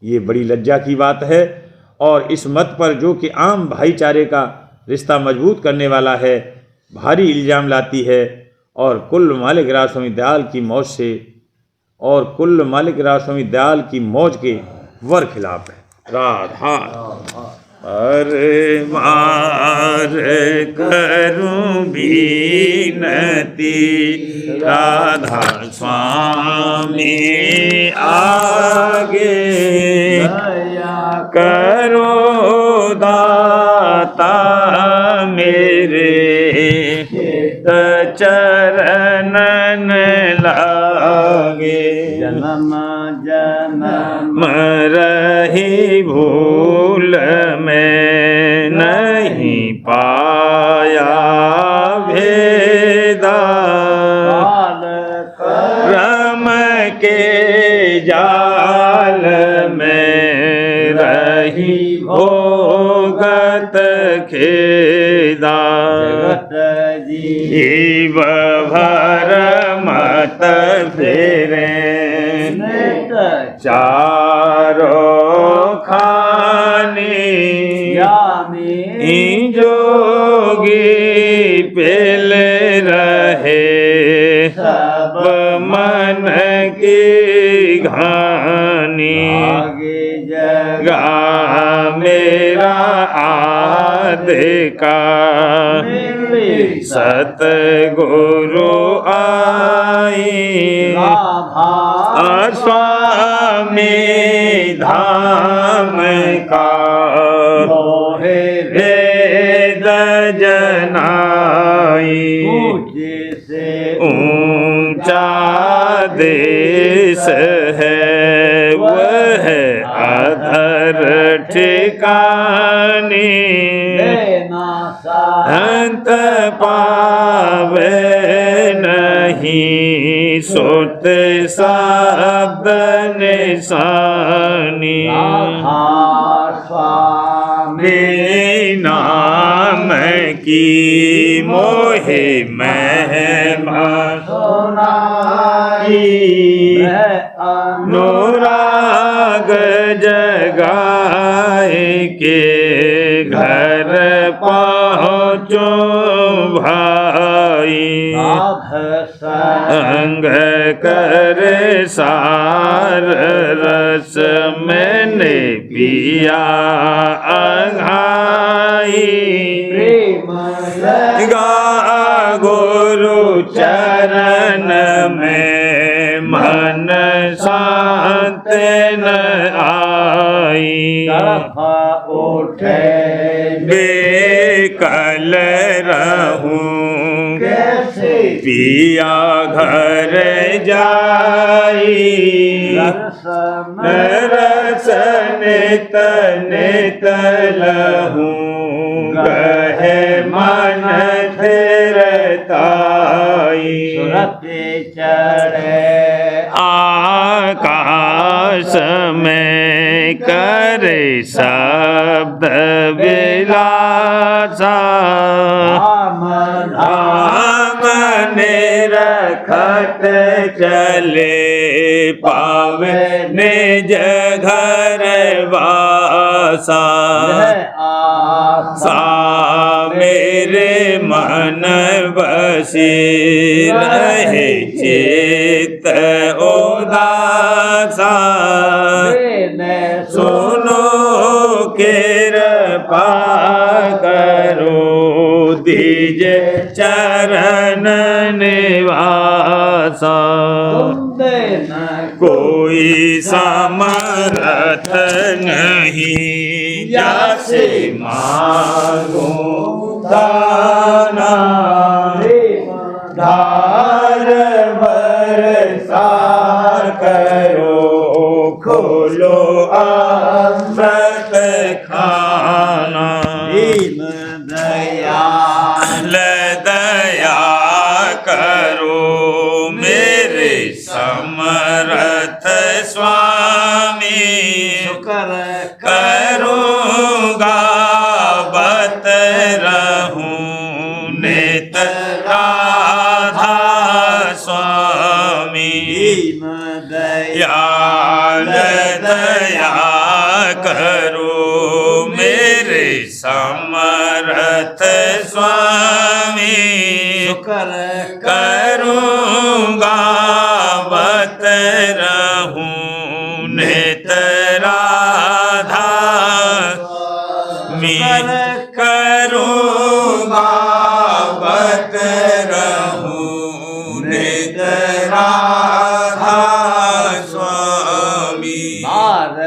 ये बड़ी लज्जा की बात है और इस मत पर, जो कि आम भाईचारे का रिश्ता मजबूत करने वाला है, भारी इल्ज़ाम लाती है और कुल मालिक राव स्वामी दयाल की मौज से और कुल मालिक राव स्वामी दयाल की मौज के वर खिलाफ है। राधा अरे मार करूं बीनती, राधा स्वामी आगे करो दाता मेरे, चरणन लागे। जन्म जन्म रही भूल में नहीं पाया भेदा, रम के जाल में रही भोगत खेदा। जीव भर मत फेरे चारों खानी, जोगी पेल रहे सब मन की घानी। जगा मेरा आदि का सतगुरु आई, स्वामी धाम का वेद जनाई। ऊंचा देश है वह अधर ठिकानी, अंत पावे नहीं सुत शब्द निशानी। नाम की मोहे महिमा सुनाई, अनुराग जगाए के घर पहुँचो भाई। संग कर सार रस मैंने पिया अंघाई, गा गुरु चरण में मन शांत न आई। उठे बेकल रहूं पिया घर जाई, रसन नित लहूं गहे मन फिरताई। चढ़े आकाश में करे शब्द विलासा, रखत चले पावे निज घर वासा। सा मेरे मन बसी रहे चित उदासा, सुनो कृपा करो दीजे चरण निवासा। कोई समर्थ नहीं जैसे मांगो दाना, धार बरसा करो खोलो अमृत खाना। दया करो मेरे समर्थ स्वामी, करूँगा नित राधा स्वामी दयाल दया करो मेरे समर्थ स्वामी करूँगा बत रहूं नित राधा मैं करूँगा बत रहूं नित राधा स्वामी बार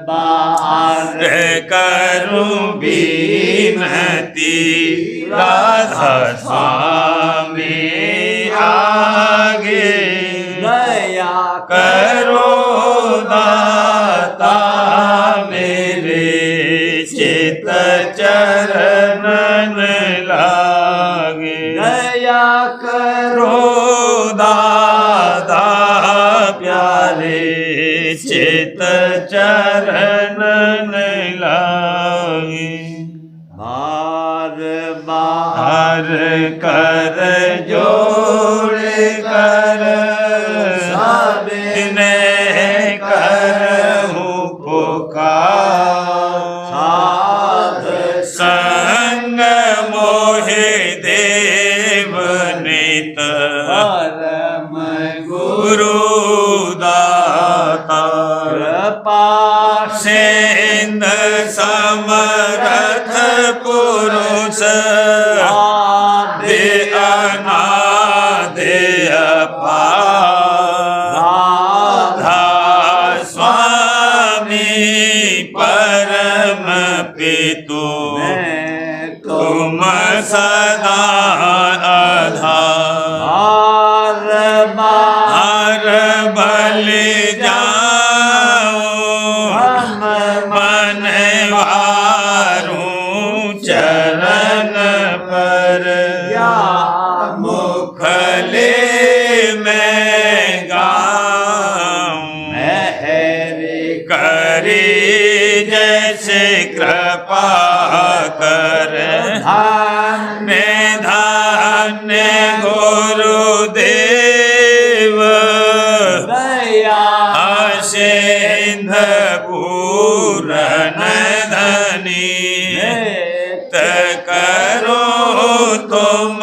बार करूं विनती राधा स्वामी आगे दया करो दाता मेरे चित चरणन लागे दया करो दाता प्यारे चित चरणन लागे बार बार कर जोड़ कर सबने करहूं पुकार साध संग मोहे देव नित परम गुरु दाता कृपा सिंध समरथ पुरुष आदि अनादि अपार राधा स्वामी परम पितु तुम सदा आधार बार बल चरण पर या मुखले में गाऊं मेहरी करी जैसे कृपा कर धन्य धन्य गुरुदेव दया सिंध पूरन धनी करो तुम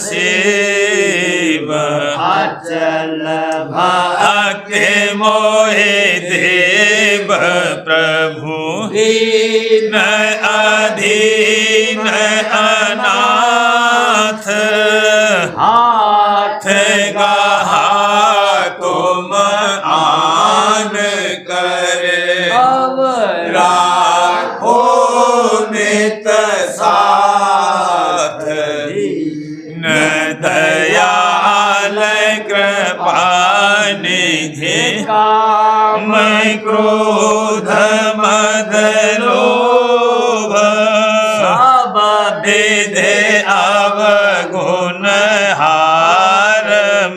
सेव अचल भक्ति मोहे देव प्रभु दीन अधीन अनाथ हाथ गहा तुम आन कर राखो नित साथ न दयाल कृपा निधि मैं क्रोध मद लोभ सब विधि अवगुण हार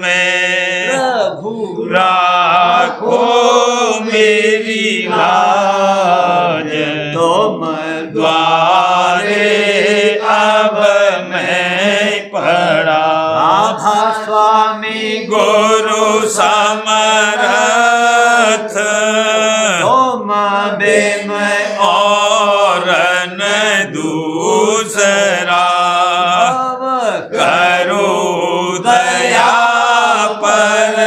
में प्रभु राखो मेरी लाज तुम द्वारे अब मैं पड़ा राधा स्वामी गुरु समरथ तुम बिन और न दूसरा करो दया पर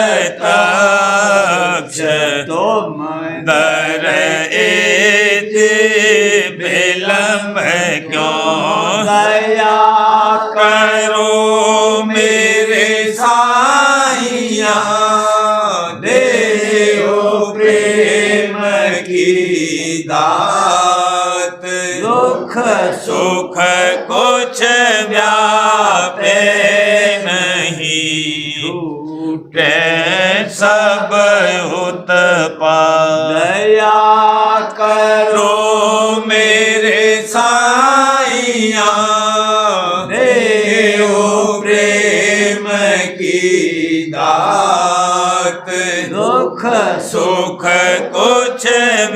तक्ष तुम दर विलम्ब क्यों दया करो मेरे साईया देहो प्रेम की दात दुख सुख कुछ व्यापे नहीं छूटे सब उत्पाद दया करो मेरे साईया देहो प्रेम की दात दुख सुख कुछ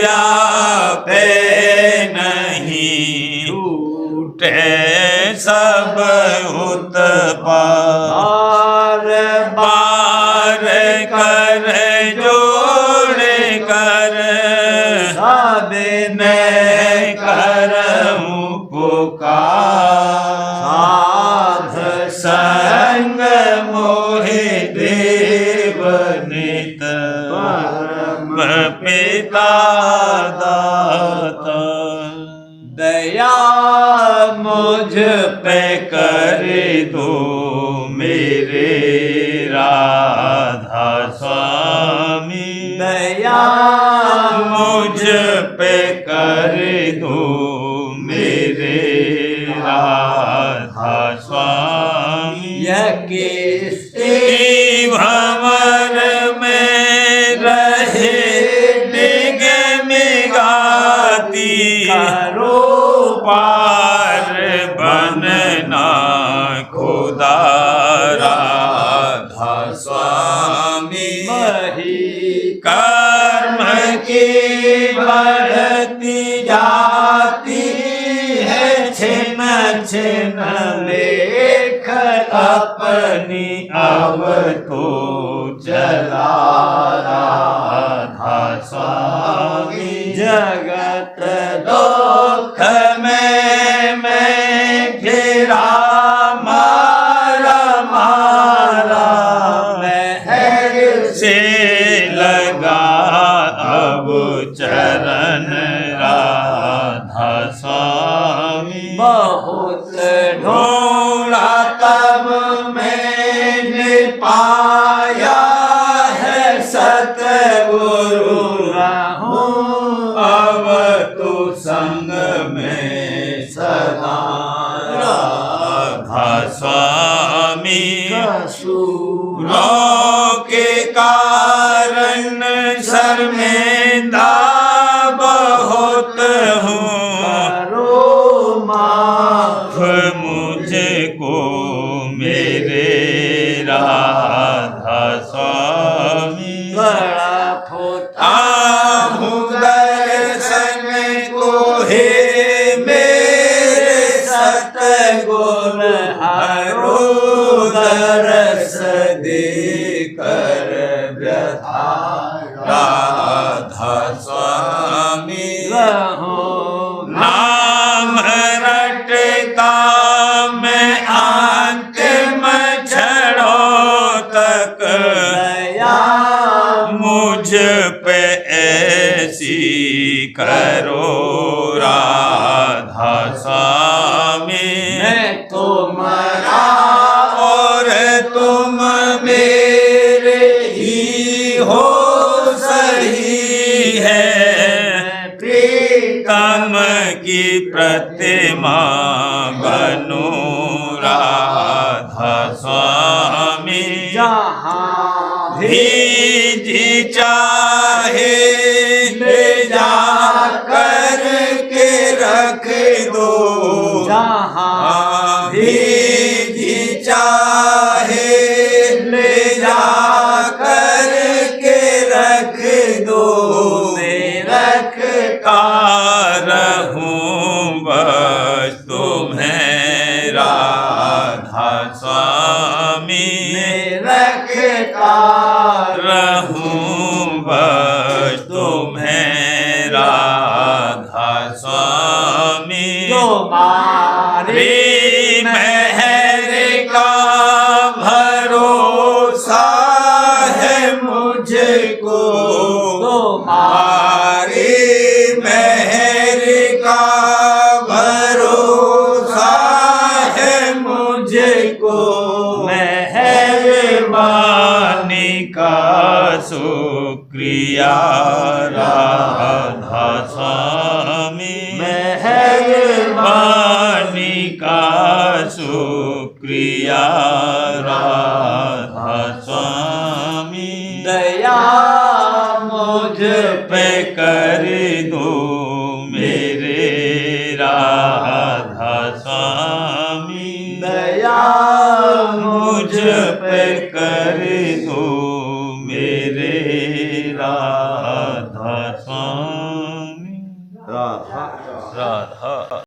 व्यापे नहीं छूटे सब उत्पाद बार बार कर जोड़ कर सबने करऊं पुकार साध संग मोहि देव नित परम पिता दाता दया मुझ पे कर दो मेरे राधा स्वामी दया मुझ पे कर दो मेरे राधा स्वामी यह किसके भंवर में रहे डिग मिगाती करो पार बनना खुदा राधा स्वामी मही कर्म की बढ़ती जाती है छिन छिन लेख अपनी अब तो चला राधा स्वामी जगत दुख में मैं घिरा मारा मारा महर से लगा अब चरण राधा स्वामी बहुत ढूंढा तब मैंने पाया है सतगुरु अब तो संग में सदा राधा स्वामी रो के कारण शर्मिंदा बहुत हूँ माफ मुझको मेरे राधा स्वामी बड़ा फोटा आहूँ दर्शन को हे मेरे सतगुण हरो दरस देकर व्यथा राधा स्वामी नाम रटता मैं अंतिम क्षणों तक मुझ पे ऐसी करो राधा स्वामी मैं तुम्हारा और तुम मेरे ही हो सही है प्रीतम की प्रतिमा बनो राधा स्वामी जहाँ जी चाहे ले जा कर के रख दो जहाँ जी चाहे ले जा कर के रख दो रख रहूं बस तुम्हें राधा स्वामी रखता रहूं बस तुम्हें राधा स्वामी तुम्हारी मेहर का भरोसा है मुझको तुम्हारी मेहर का भरोसा है मुझको मेहरबानी का शुक्रिया राधा स्वामी मेहरबानी का शुक्रिया राधा स्वामी दया मुझ पे कर दो मेरे राधा स्वामी दया मुझ पे कर